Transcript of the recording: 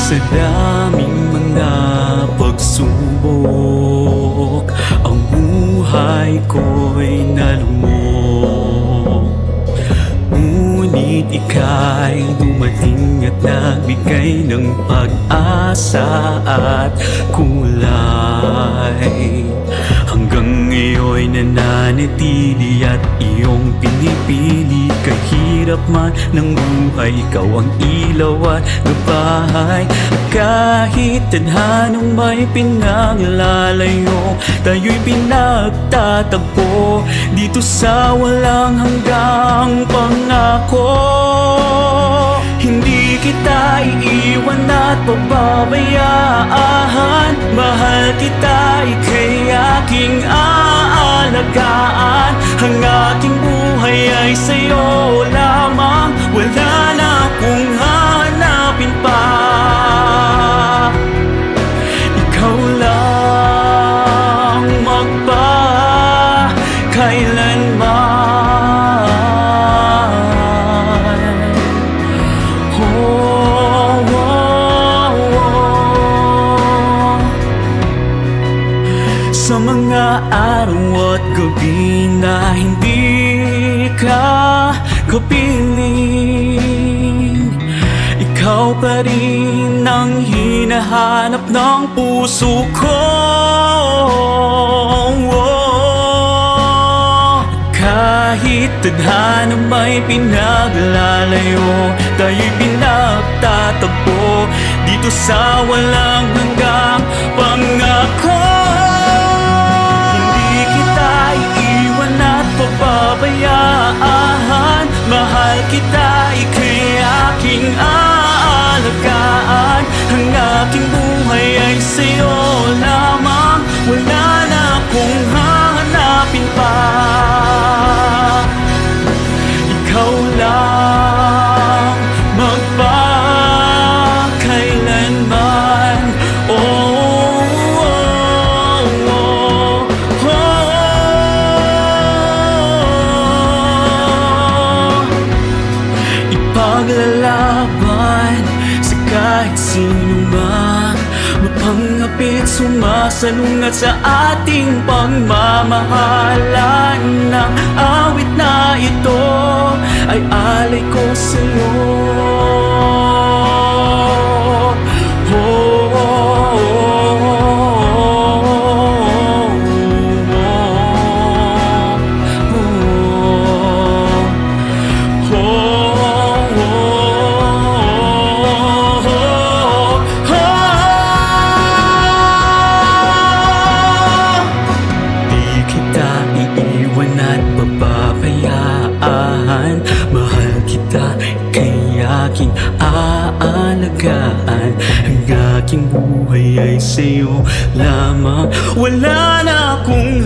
Sa daming mga pagsubok, ang buhay ko'y nalumok. Ngunit ika'y dumating at nagbigay ng pag-asa at kulay. Hanggang ngayon'y nananatili at iyong pinipili. Kahirap man ng buhay, ikaw ang ilaw at gabay. At kahit tadhanang may pinaglalayo, tayo'y pinagtatagpo dito sa walang hanggang pangako. Hindi kita iiwan at pababayaan. Mahal kita, ika'y aking aalagaan. Ang aking buhay ay sa'yo lamang, wala na akong hahanapin pa. Ikaw lang magpakailanman. Sa mga araw at gabi na hindi ka kapiling, ikaw pa rin ang hinahanap ng puso ko. Kahit tadhana may pinaglalayo, tayo'y pinagtatagpo dito sa walang hanggang pangako. Pababayaan, mahal kita, ika'y aking aalagaan. Ang aking buhay ay sa'yo lamang, wala na akong hahanapin pa. Ikaw lang magpakailanman. Paglalaban sa kahit sino man, mapangapit, sumasalungat sa ating pagmamahalan. Ng awit na ito ay alay ko sa'yo. Mahal kita, ika'y aking aalagaan. Ang aking buhay ay sa'yo lamang, wala na akong